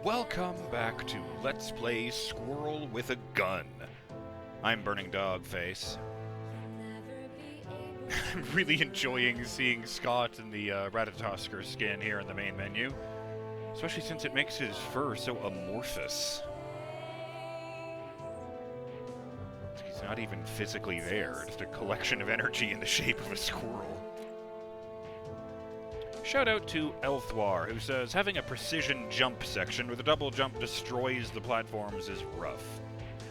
Welcome back to Let's Play Squirrel with a Gun. I'm BurningDogFace. I'm really enjoying seeing Scott in the Ratatoskr skin here in the main menu, especially since it makes his fur so amorphous. He's not even physically there, just a collection of energy in the shape of a squirrel. Shout out to Elthwar, who says, having a precision jump section where the double jump destroys the platforms is rough.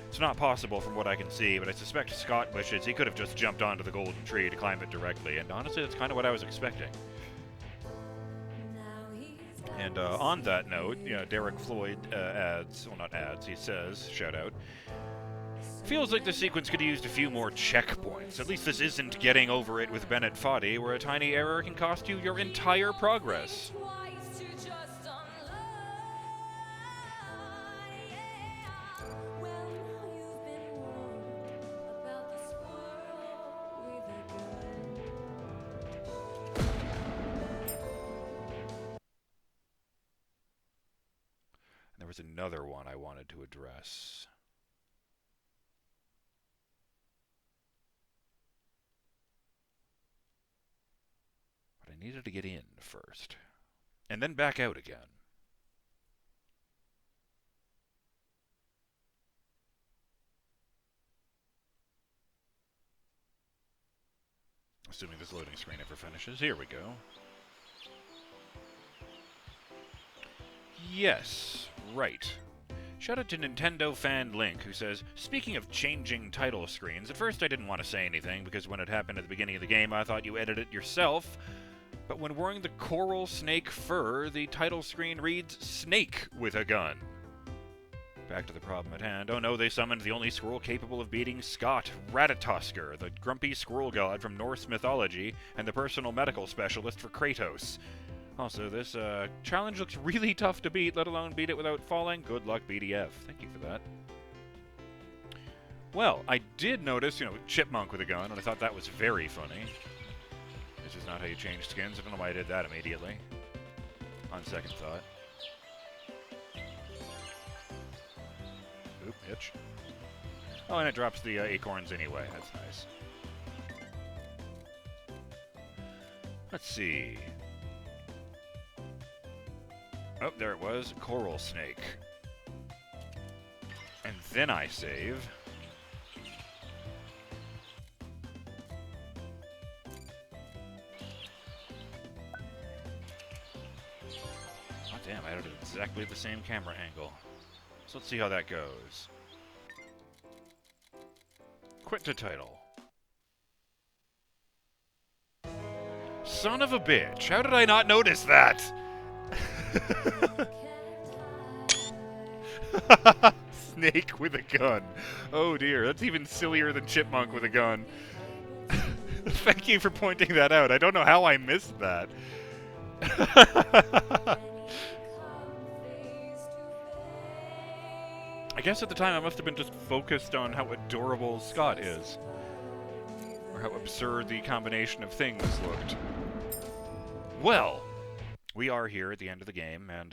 It's not possible from what I can see, but I suspect Scott wishes he could have just jumped onto the golden tree to climb it directly, and honestly that's kind of what I was expecting. And on that note, Derek Floyd adds, well not adds, he says, shout out, feels like the sequence could have used a few more checkpoints. At least this isn't getting over it with Bennett Foddy, where a tiny error can cost you your entire progress. And there was another one I wanted to address. I needed to get in first, and then back out again. Assuming this loading screen ever finishes. Here we go. Yes, right. Shout out to Nintendo fan Link, who says, speaking of changing title screens, at first I didn't want to say anything, because when it happened at the beginning of the game, I thought you edited it yourself. But when wearing the coral snake fur, the title screen reads, Snake with a Gun. Back to the problem at hand. Oh no, they summoned the only squirrel capable of beating Scott, Ratatoskr, the grumpy squirrel god from Norse mythology, and the personal medical specialist for Kratos. Also, this challenge looks really tough to beat, let alone beat it without falling. Good luck, BDF. Thank you for that. Well, I did notice, Chipmunk with a gun, and I thought that was very funny. This is not how you change skins. I don't know why I did that immediately. On second thought. Oop, itch. Oh, and it drops the acorns anyway. That's nice. Let's see. Oh, there it was. Coral snake. And then I save. Damn, I had it exactly the same camera angle. So let's see how that goes. Quit to title. Son of a bitch, how did I not notice that? Snake with a gun. Oh dear, that's even sillier than Chipmunk with a gun. Thank you for pointing that out. I don't know how I missed that. I guess at the time I must have been just focused on how adorable Scott is. Or how absurd the combination of things looked. Well, we are here at the end of the game, and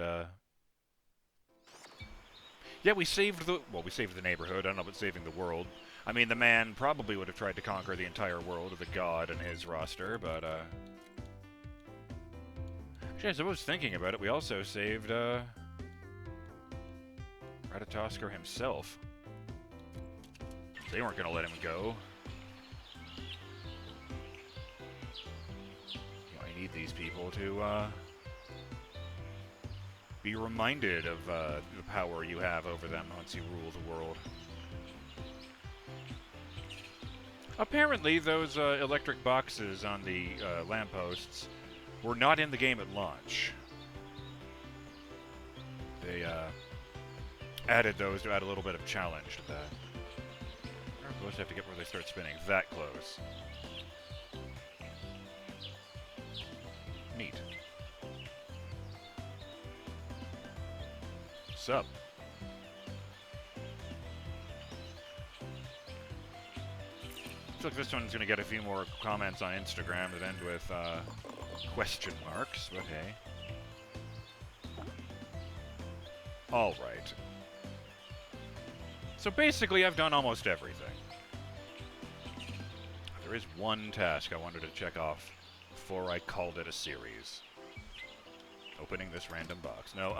yeah, we saved the neighborhood. I don't know about saving the world. I mean, the man probably would have tried to conquer the entire world with a god in his roster, but actually, as I was thinking about it, we also saved Ratatoskr himself. They weren't going to let him go. I need these people to be reminded of the power you have over them once you rule the world. Apparently, those electric boxes on the lampposts were not in the game at launch. They added those to add a little bit of challenge to that. We're close have to get where they start spinning. That close. Neat. Sup? Looks like this one's gonna get a few more comments on Instagram that end with question marks, but hey. Alright. So basically, I've done almost everything. There is one task I wanted to check off before I called it a series. Opening this random box. No,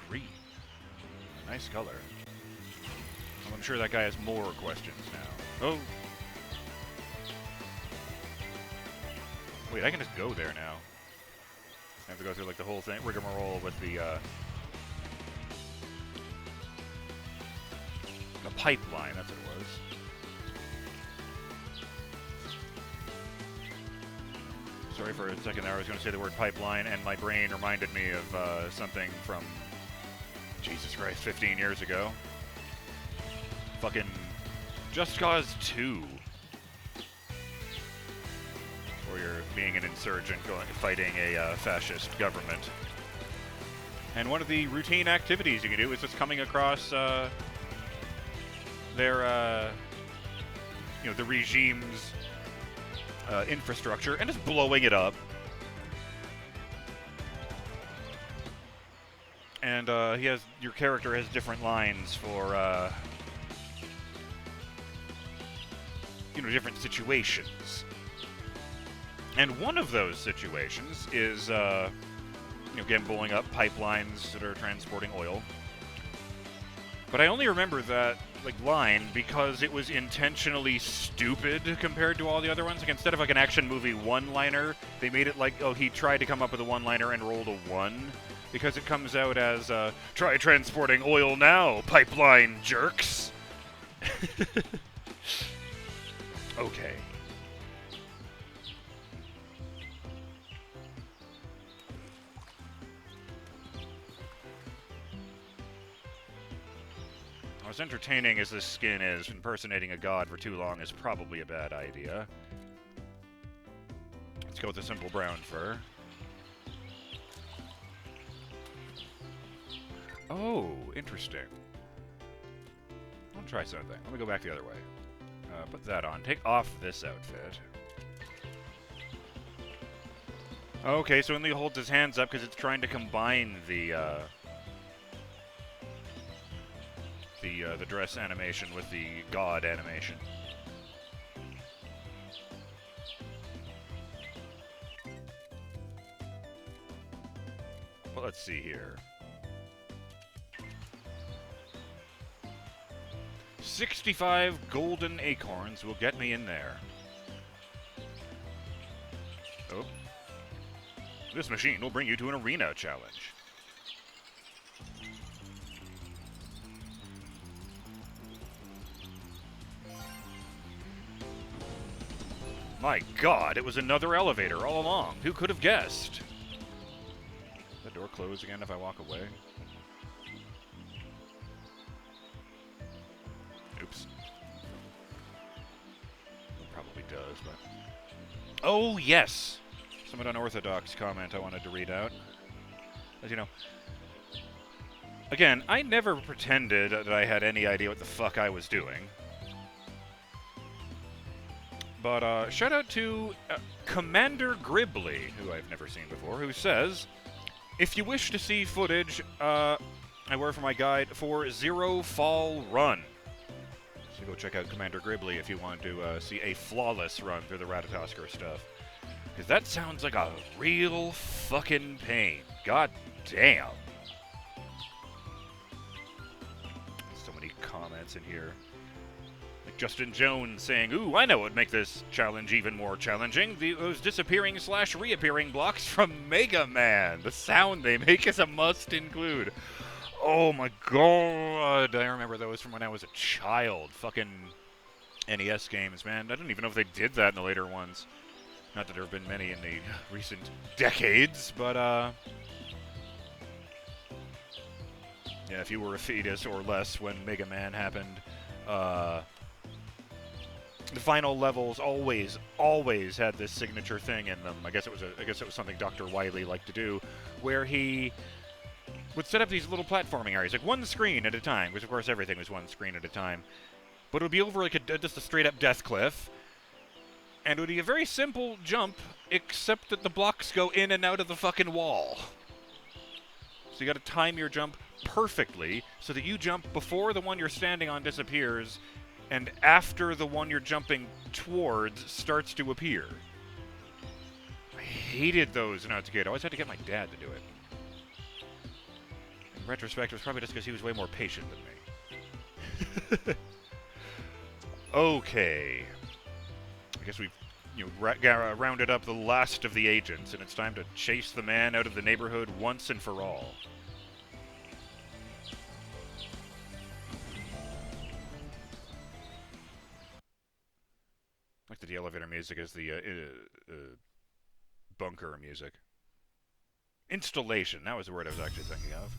green. Nice color. I'm sure that guy has more questions now. Oh! Wait, I can just go there now. I have to go through, like, the whole thing, rigmarole with the pipeline, that's what it was. Sorry for a second there, I was going to say the word pipeline, and my brain reminded me of something from, Jesus Christ, 15 years ago. Fucking Just Cause 2. Where you're being an insurgent fighting a fascist government. And one of the routine activities you can do is just coming across their, you know, the regime's infrastructure and just blowing it up. And your character has different lines for, you know, different situations. And one of those situations is, you know, again, blowing up pipelines that are transporting oil. But I only remember that, like, line because it was intentionally stupid compared to all the other ones. Like, instead of, like, an action movie one-liner, they made it like, oh, he tried to come up with a one-liner and rolled a 1. Because it comes out as, try transporting oil now, pipeline jerks. Okay. As entertaining as this skin is, impersonating a god for too long is probably a bad idea. Let's go with the simple brown fur. Oh, interesting. I'll try something. Let me go back the other way. Put that on. Take off this outfit. Okay, so only holds his hands up because it's trying to combine the dress animation with the god animation. Well, let's see here. 65 golden acorns will get me in there. Oh. This machine will bring you to an arena challenge. My god, it was another elevator all along. Who could have guessed? The door close again if I walk away? Oops. It probably does, but... Oh, yes! Somewhat unorthodox comment I wanted to read out. As you know... Again, I never pretended that I had any idea what the fuck I was doing. But, shout out to Commander Gribbly, who I've never seen before, who says, if you wish to see footage, I wear for my guide for Zero Fall Run. So go check out Commander Gribbly if you want to see a flawless run through the Ratatoskr stuff. Because that sounds like a real fucking pain. God damn. So many comments in here. Like Justin Jones saying, ooh, I know what would make this challenge even more challenging. Those disappearing/reappearing blocks from Mega Man. The sound they make is a must include. Oh my god, I remember those from when I was a child. Fucking NES games, man. I don't even know if they did that in the later ones. Not that there have been many in the recent decades, but, yeah, if you were a fetus or less when Mega Man happened, the final levels always had this signature thing in them. I guess it was something Dr. Wily liked to do, where he would set up these little platforming areas, like one screen at a time, because of course everything was one screen at a time. But it would be over like just a straight up death cliff. And it would be a very simple jump, except that the blocks go in and out of the fucking wall. So you gotta time your jump perfectly so that you jump before the one you're standing on disappears and after the one you're jumping towards starts to appear. I hated those when I was a kid. I always had to get my dad to do it. In retrospect, it was probably just because he was way more patient than me. Okay. I guess we've rounded up the last of the agents, and it's time to chase the man out of the neighborhood once and for all. Like the elevator music is the bunker music. Installation, that was the word I was actually thinking of.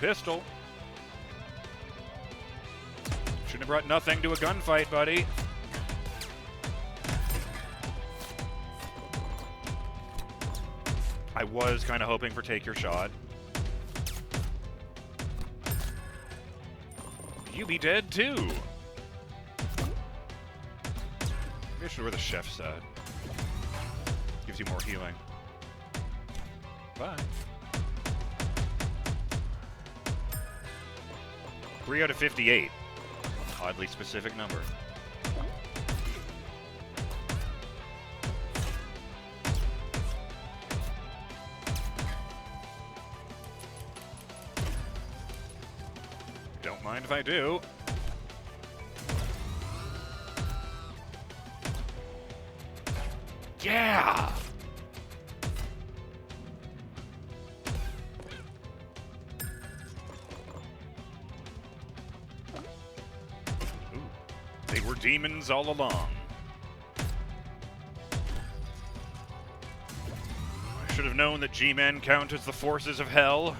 Pistol. Shouldn't have brought nothing to a gunfight, buddy. I was kind of hoping for take your shot. You be dead too. Maybe I should wear the chef's at. Gives you more healing. Bye. 3 out of 58. Oddly specific number. Don't mind if I do. Yeah! They were demons all along. I should have known that G-men count as the forces of hell.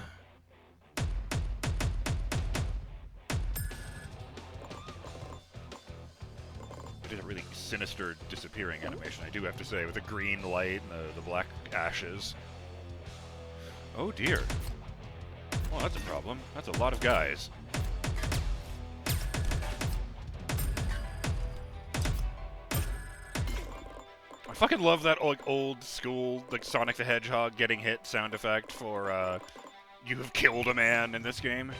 It is a really sinister disappearing animation, I do have to say, with the green light and the black ashes. Oh dear. Well, that's a problem. That's a lot of guys. I fucking love that old school Sonic the Hedgehog getting hit sound effect for you have killed a man in this game.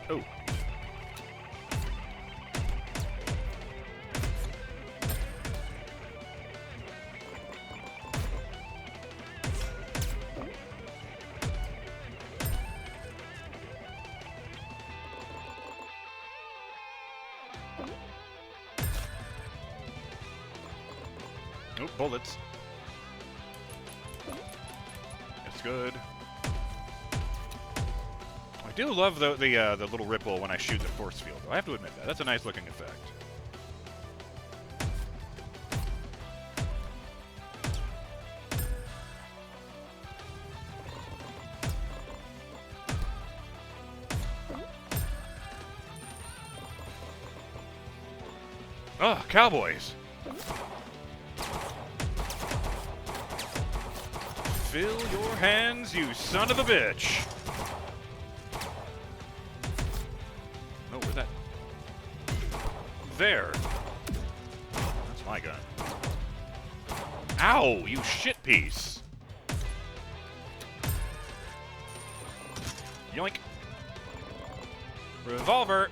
Oh. Oh, bullets. That's good. I do love the little ripple when I shoot the force field. I have to admit that. That's a nice looking effect. Oh, cowboys! Fill your hands, you son of a bitch! Oh, where's that? There! That's my gun. Ow, you shit piece! Yoink! Revolver!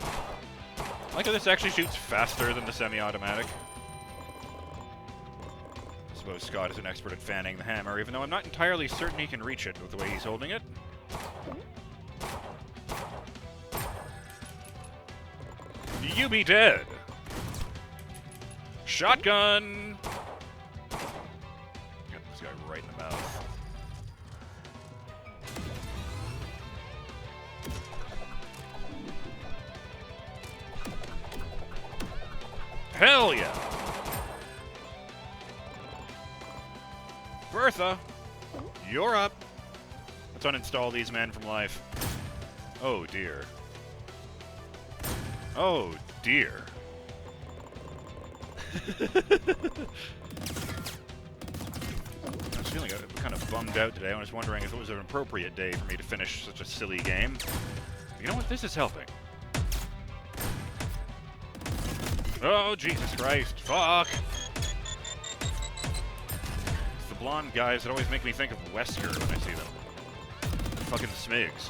I like how this actually shoots faster than the semi-automatic. I suppose Scott is an expert at fanning the hammer, even though I'm not entirely certain he can reach it with the way he's holding it. You be dead! Shotgun! Get this guy right in the mouth. Hell yeah! Bertha, you're up. Let's uninstall these men from life. Oh dear. Oh dear. That's feeling kind of bummed out today. I was wondering if it was an appropriate day for me to finish such a silly game. You know what? This is helping. Oh, Jesus Christ. Fuck! It's the blonde guys that always make me think of Wesker when I see them. Fucking Smigs.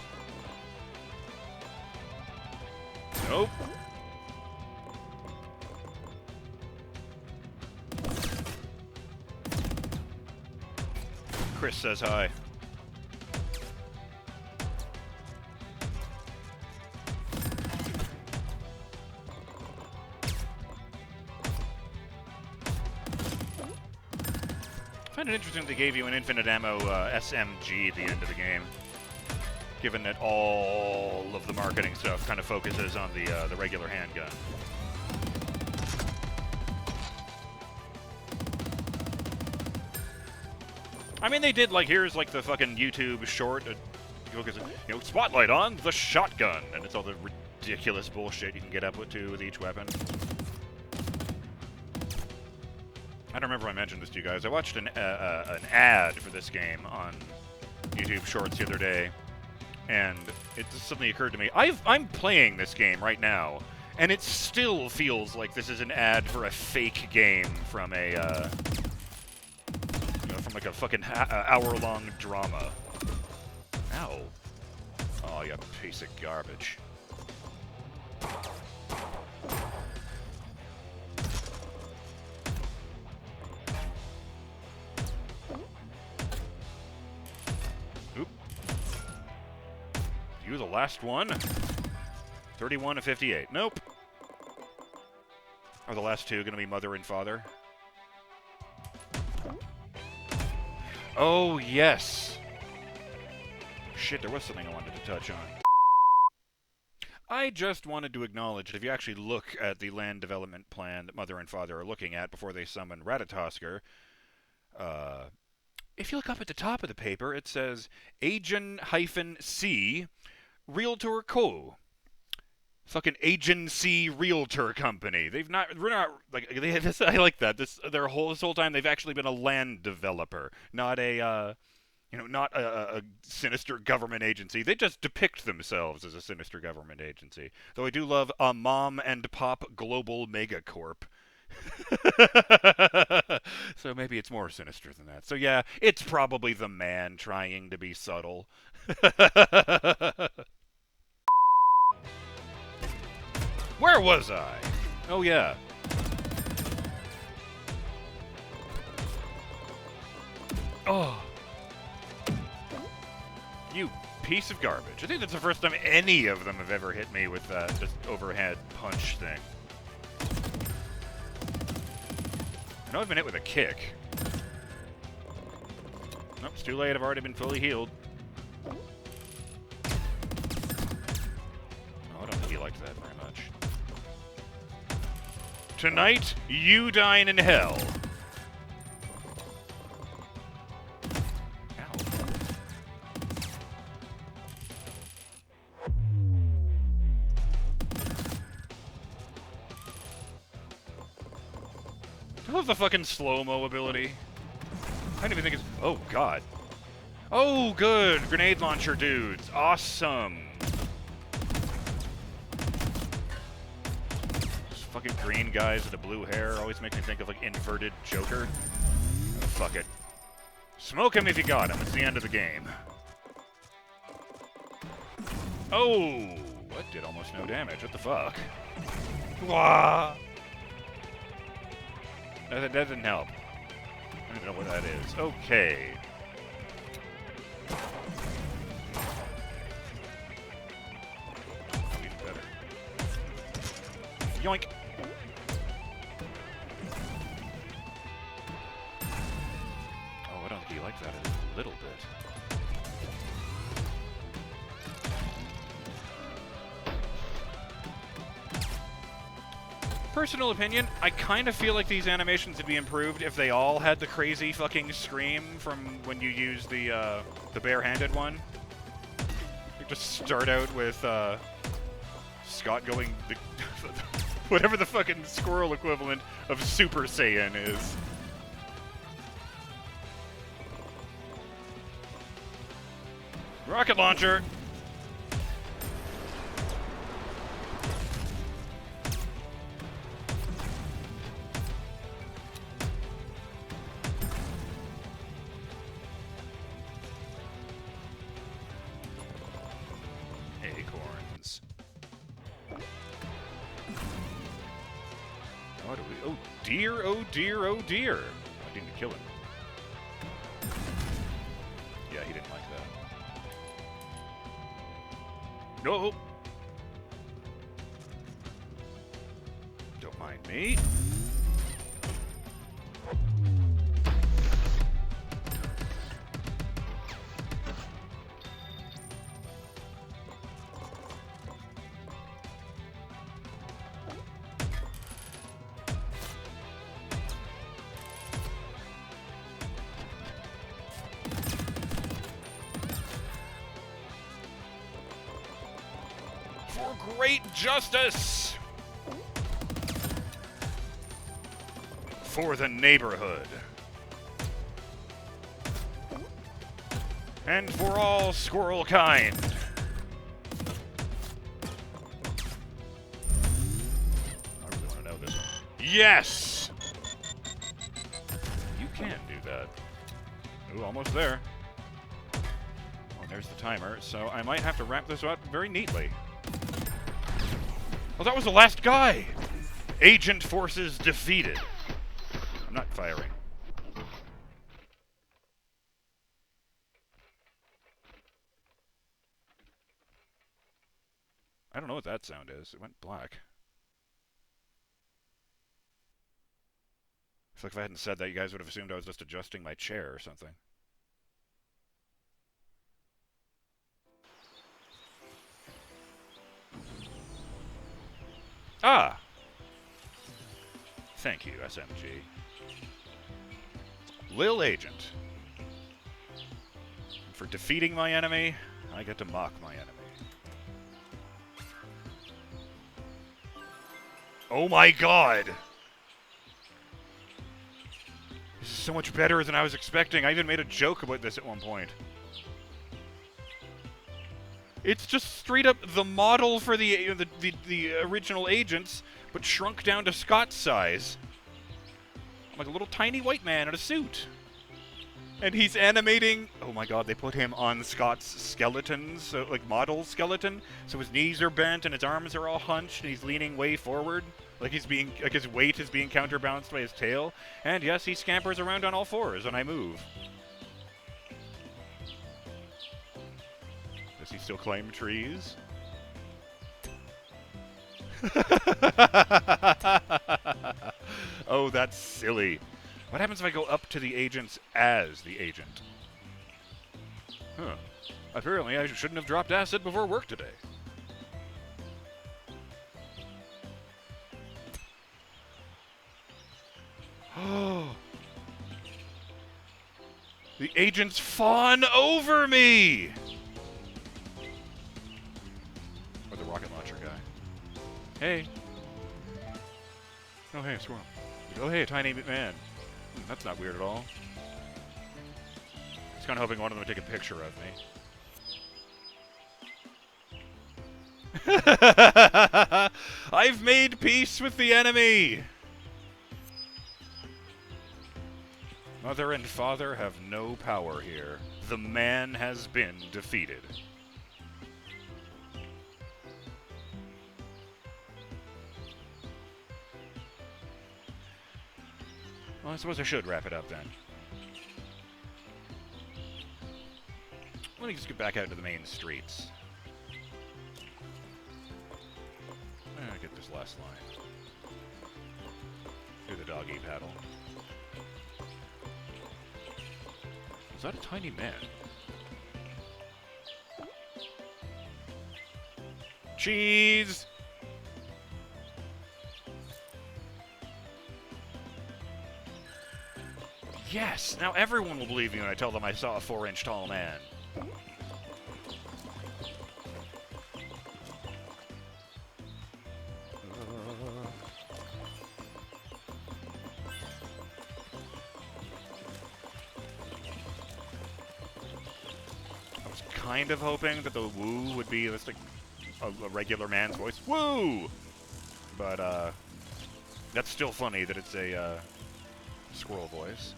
Nope. Chris says hi. I find it interesting that they gave you an infinite ammo SMG at the end of the game, given that all of the marketing stuff kind of focuses on the regular handgun. I mean, they did, like, here's, like, the fucking YouTube short, you know, spotlight on the shotgun, and it's all the ridiculous bullshit you can get up to with each weapon. I don't remember if I mentioned this to you guys. I watched an ad for this game on YouTube Shorts the other day, and it just suddenly occurred to me, I'm playing this game right now, and it still feels like this is an ad for a fake game from a, from like a fucking hour-long drama. Ow. Oh, you piece of garbage. Oop. You the last one? 31 to 58. Nope. Are the last two gonna be mother and father? Oh, yes. Shit, there was something I wanted to touch on. I just wanted to acknowledge that if you actually look at the land development plan that Mother and Father are looking at before they summon Ratatoskr, if you look up at the top of the paper, it says Agent-C Realtor Co. Fucking Agency Realtor Company. We're not, like, they had this, I like that. This whole time they've actually been a land developer, not a, not a sinister government agency. They just depict themselves as a sinister government agency. Though I do love a mom and pop global megacorp. So maybe it's more sinister than that. So yeah, it's probably the man trying to be subtle. Where was I? Oh, yeah. Oh. You piece of garbage. I think that's the first time any of them have ever hit me with that just overhead punch thing. I know I've been hit with a kick. Nope, it's too late. I've already been fully healed. Oh, I don't think he liked that very much. Tonight, you dine in hell. Ow. I love the fucking slow-mo ability. I don't even think it's... Oh, God. Oh, good! Grenade launcher dudes. Awesome. Fucking green guys with the blue hair always make me think of, like, inverted Joker. Oh, fuck it. Smoke him if you got him. It's the end of the game. Oh! What? Did almost no damage. What the fuck? Wah! No, that doesn't help. I don't even know what that is. Okay. Even better. Yoink! I like that a little bit. Personal opinion, I kind of feel like these animations would be improved if they all had the crazy fucking scream from when you use the barehanded one. You just start out with Scott going whatever the fucking Squirrel equivalent of Super Saiyan is. Rocket launcher! Acorns. What do we... Oh dear, oh dear, oh dear. I didn't kill him. Yeah, he didn't like that. No! Don't mind me. For great justice! For the neighborhood. And for all squirrel kind. I really want to know this one. Yes! You can do that. Ooh, almost there. Oh, there's the timer, so I might have to wrap this up very neatly. Oh, that was the last guy! Agent forces defeated. I'm not firing. I don't know what that sound is. It went black. I feel like if I hadn't said that, you guys would have assumed I was just adjusting my chair or something. Ah! Thank you, SMG. Lil Agent. For defeating my enemy, I get to mock my enemy. Oh my god! This is so much better than I was expecting. I even made a joke about this at one point. It's just straight up the model for the original agents, but shrunk down to Scott's size. Like a little tiny white man in a suit. And he's animating... Oh my god, they put him on Scott's skeleton, so, like model skeleton. So his knees are bent and his arms are all hunched and he's leaning way forward. Like he's being... Like his weight is being counterbalanced by his tail. And yes, he scampers around on all fours when I move. Does he still climb trees? Oh, that's silly. What happens if I go up to the agents as the agent? Huh. Apparently I shouldn't have dropped acid before work today. Oh. The agents fawn over me! Or the rocket launcher guy. Hey. Oh, hey, squirrel. Oh, hey, a tiny man. That's not weird at all. I was kind of hoping one of them would take a picture of me. I've made peace with the enemy! Mother and father have no power here. The man has been defeated. Well, I suppose I should wrap it up then. Let me just get back out to the main streets. Get this last line. Do the doggy paddle. Is that a tiny man? Cheese! Yes! Now everyone will believe me when I tell them I saw a 4-inch tall man. kind of hoping that the woo would be just like a regular man's voice. Woo! But, that's still funny that it's a, squirrel voice.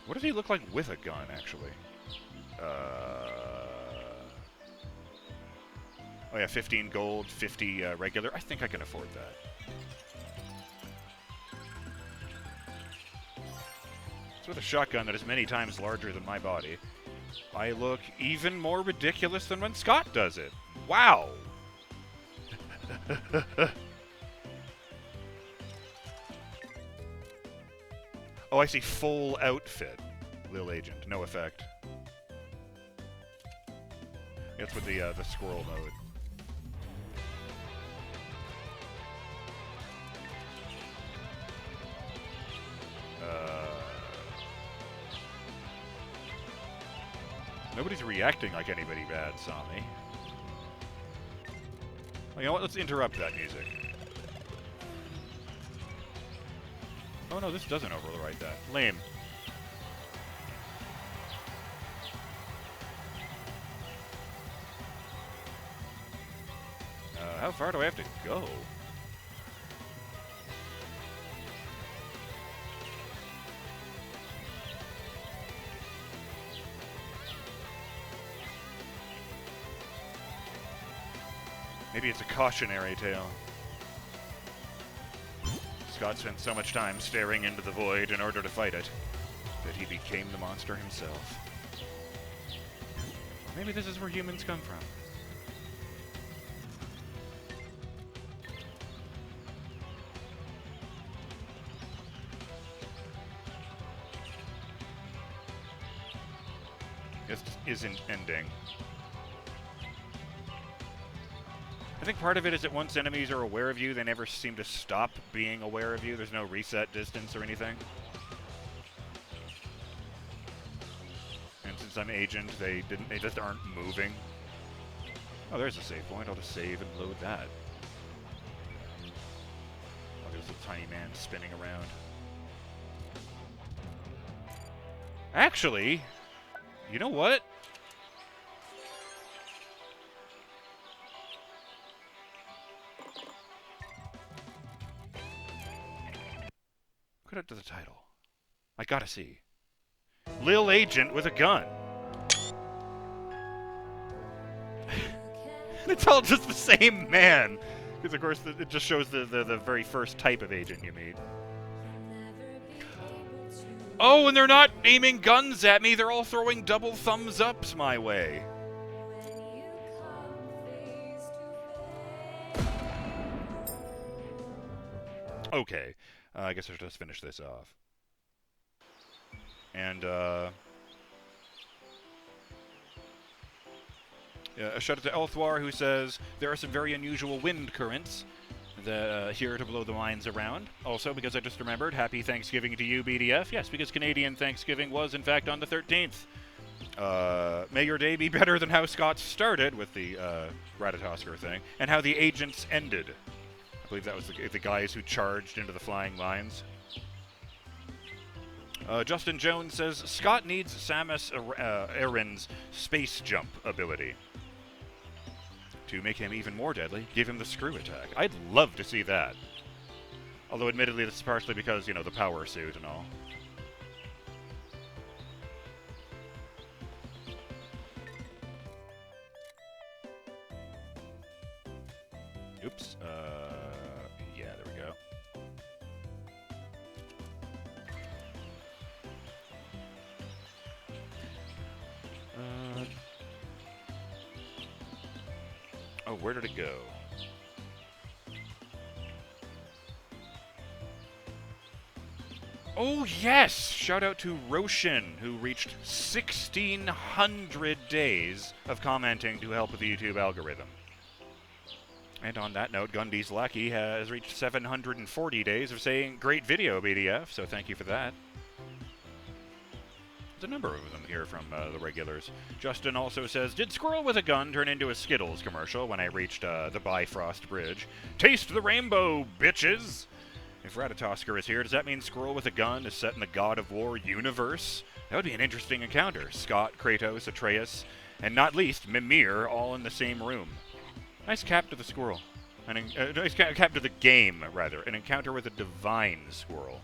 What does he look like with a gun, actually? Oh yeah, 15 gold, 50 regular. I think I can afford that. It's with a shotgun that is many times larger than my body. I look even more ridiculous than when Scott does it. Wow! Oh, I see. Full outfit. Lil Agent. No effect. That's with the squirrel mode. Nobody's reacting like anybody bad saw me. Well, you know what? Let's interrupt that music. Oh no, this doesn't overwrite that. Lame. How far do I have to go? Maybe it's a cautionary tale. Scott spent so much time staring into the void in order to fight it, that he became the monster himself. Maybe this is where humans come from. This isn't ending. I think part of it is that once enemies are aware of you, they never seem to stop being aware of you. There's no reset distance or anything. And since I'm agent, they just aren't moving. Oh, there's a save point. I'll just save and load that. Oh, there's a tiny man spinning around. Actually, you know what? Put it to the title. I gotta see. Lil Agent with a gun. It's all just the same man. Because, of course, it just shows the very first type of agent you meet. Oh, and they're not aiming guns at me. They're all throwing double thumbs ups my way. Okay. I guess I should just finish this off. And, a shout out to Elthwar, who says, there are some very unusual wind currents here to blow the minds around. Also, because I just remembered, happy Thanksgiving to you, BDF. Yes, because Canadian Thanksgiving was, in fact, on the 13th. May your day be better than how Scott started with the Ratatoskr thing, and how the agents ended. I believe that was the guys who charged into the flying lines. Justin Jones says, Scott needs Samus Aran's space jump ability. To make him even more deadly, give him the screw attack. I'd love to see that. Although, admittedly, this is partially because, you know, the power suit and all. Oops. Yeah, there we go. Oh, where did it go? Oh, yes! Shout out to Roshan, who reached 1,600 days of commenting to help with the YouTube algorithm. And on that note, Gundy's Lackey has reached 740 days of saying, great video, BDF, so thank you for that. There's a number of them here from the regulars. Justin also says, did Squirrel with a gun turn into a Skittles commercial when I reached the Bifrost Bridge? Taste the rainbow, bitches! If Ratatoskr is here, does that mean Squirrel with a gun is set in the God of War universe? That would be an interesting encounter. Scott, Kratos, Atreus, and not least, Mimir, all in the same room. Nice cap to the squirrel. Nice cap to the game, rather. An encounter with a divine squirrel.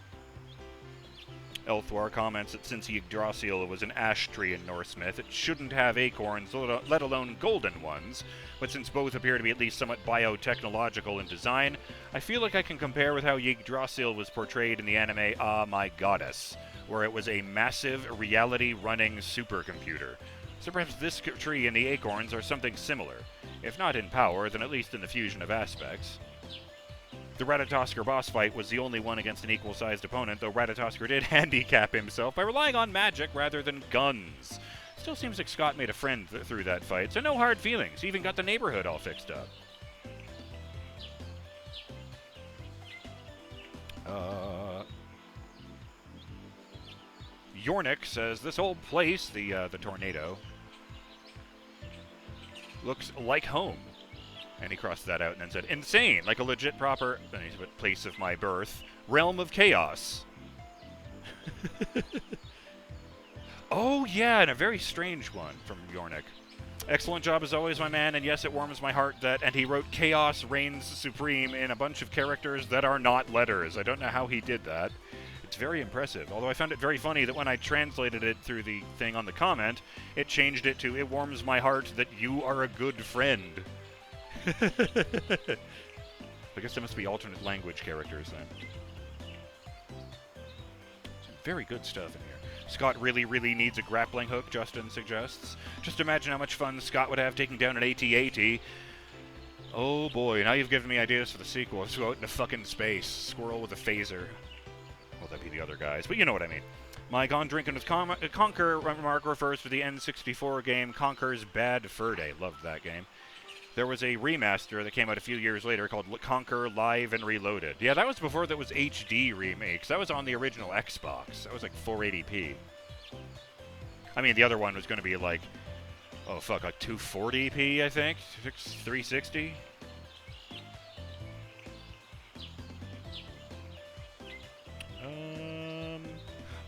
Elthwar comments that since Yggdrasil was an ash tree in Norse myth, it shouldn't have acorns, let alone golden ones. But since both appear to be at least somewhat biotechnological in design, I feel like I can compare with how Yggdrasil was portrayed in the anime Ah My Goddess, where it was a massive, reality-running supercomputer. So perhaps this tree and the acorns are something similar. If not in power, then at least in the fusion of aspects. The Ratatoskr boss fight was the only one against an equal-sized opponent, though Ratatoskr did handicap himself by relying on magic rather than guns. Still seems like Scott made a friend through that fight, so no hard feelings. He even got the neighborhood all fixed up. Yornik says, this old place, the tornado, looks like home. And he crossed that out and then said, insane, like a legit proper, then he's put place of my birth, realm of chaos. Oh yeah, and a very strange one from Yornik. Excellent job as always, my man, and yes, it warms my heart that, and he wrote chaos reigns supreme in a bunch of characters that are not letters. I don't know how he did that. It's very impressive, although I found it very funny that when I translated it through the thing on the comment, it changed it to, it warms my heart that you are a good friend. I guess there must be alternate language characters then. Some very good stuff in here. Scott really needs a grappling hook, Justin suggests. Just imagine how much fun Scott would have taking down an AT-AT. Oh boy, now you've given me ideas for the sequel. Let's go out into fucking space. Squirrel with a phaser. Well, that'd be the other guys, but you know what I mean. My Gone Drinking with Conquer remark refers to the N64 game Conquer's Bad Fur Day. Loved that game. There was a remaster that came out a few years later called Conquer Live and Reloaded. Yeah, that was before that was HD remakes. That was on the original Xbox. That was like 480p. I mean, the other one was going to be like, oh fuck, like 240p, I think? 360?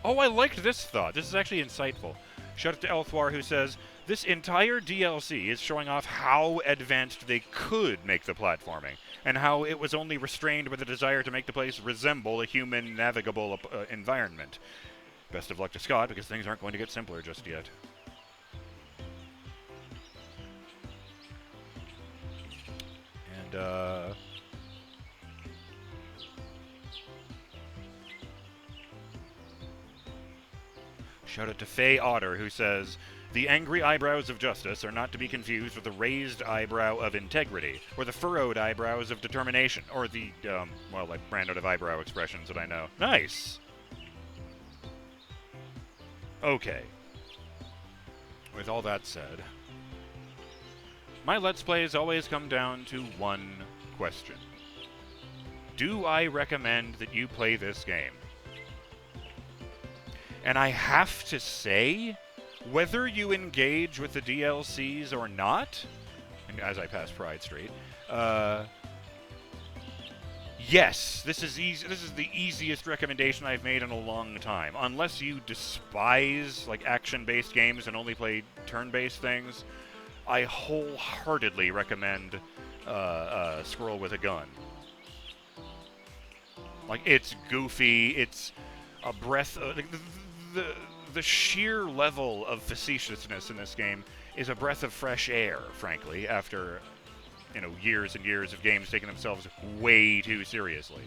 Oh, I liked this thought. This is actually insightful. Shout out to Elthwar, who says, this entire DLC is showing off how advanced they could make the platforming, and how it was only restrained by the desire to make the place resemble a human navigable environment. Best of luck to Scott, because things aren't going to get simpler just yet. And, shout out to Faye Otter, who says, the angry eyebrows of justice are not to be confused with the raised eyebrow of integrity, or the furrowed eyebrows of determination, or the, well, like, brand out of eyebrow expressions that I know. Nice! Okay. With all that said, my Let's Plays always come down to one question. Do I recommend that you play this game? And I have to say, whether you engage with the DLCs or not, and as I pass Pride Street, yes, this is easy. This is the easiest recommendation I've made in a long time. Unless you despise like action-based games and only play turn-based things, I wholeheartedly recommend Squirrel with a Gun. Like, it's goofy. It's a breath. The sheer level of facetiousness in this game is a breath of fresh air, frankly, after, you know, years and years of games taking themselves way too seriously.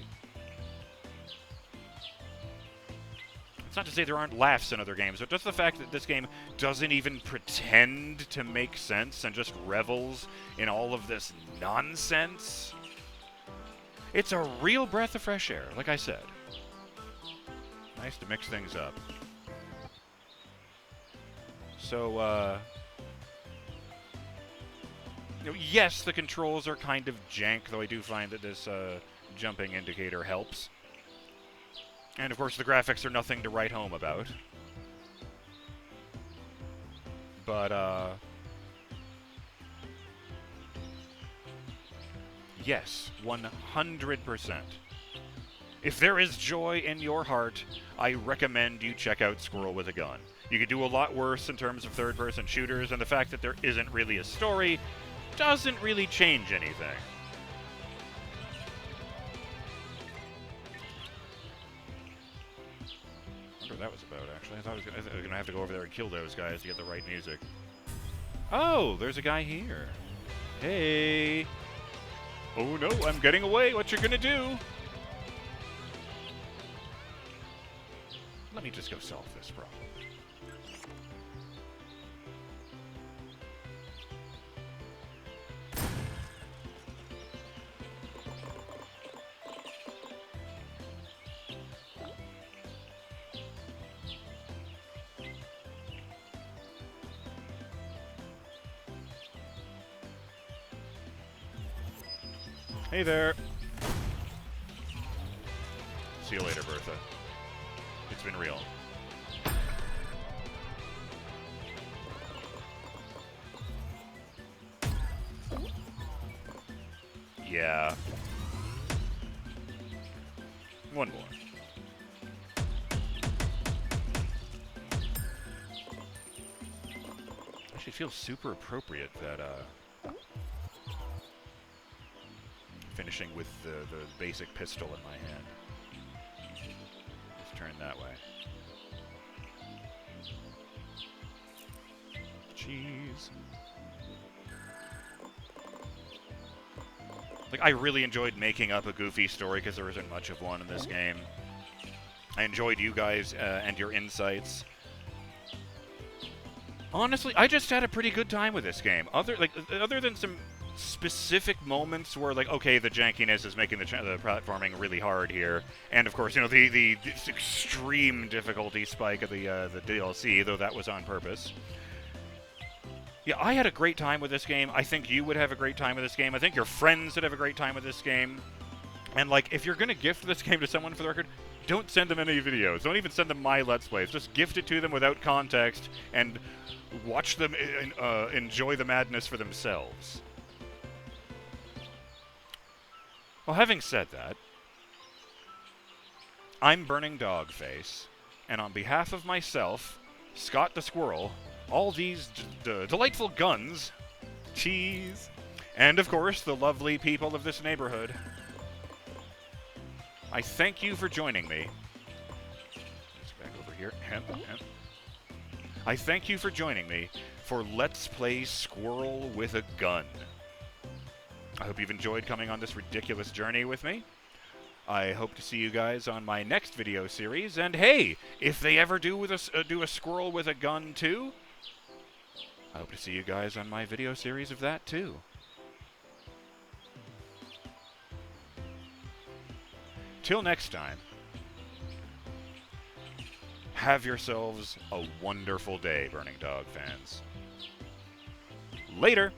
It's not to say there aren't laughs in other games, but just the fact that this game doesn't even pretend to make sense and just revels in all of this nonsense. It's a real breath of fresh air, like I said. Nice to mix things up. So, you know, yes, the controls are kind of jank, though I do find that this jumping indicator helps. And, of course, the graphics are nothing to write home about. But, yes, 100%. If there is joy in your heart, I recommend you check out Squirrel with a Gun. You could do a lot worse in terms of third-person shooters, and the fact that there isn't really a story doesn't really change anything. I wonder what that was about, actually. I thought I was going to have to go over there and kill those guys to get the right music. Oh, there's a guy here. Hey. Oh no, I'm getting away. What you gonna do? Let me just go solve this problem. Hey there. See you later, Bertha. It's been real. Yeah. One more. Actually, it feels super appropriate that, finishing with the basic pistol in my hand. Let's turn that way. Jeez. Like, I really enjoyed making up a goofy story because there isn't much of one in this game. I enjoyed you guys and your insights. Honestly, I just had a pretty good time with this game. Other than some specific moments where, like, okay, the jankiness is making the platforming really hard here, and of course, you know, the extreme difficulty spike of the DLC, though that was on purpose. Yeah, I had a great time with this game. I think you would have a great time with this game. I think your friends would have a great time with this game. And, like, if you're gonna gift this game to someone, for the record, don't send them any videos. Don't even send them my Let's Plays. Just gift it to them without context and watch them enjoy the madness for themselves. Well, having said that, I'm BurningDogFace, and on behalf of myself, Scott the Squirrel, all these delightful guns, cheese, and of course the lovely people of this neighborhood, I thank you for joining me. Let's back over here. I thank you for joining me for Let's Play Squirrel with a Gun. I hope you've enjoyed coming on this ridiculous journey with me. I hope to see you guys on my next video series, and hey, if they ever do a Squirrel with a Gun too, I hope to see you guys on my video series of that too. Till next time, have yourselves a wonderful day, Burning Dog fans. Later!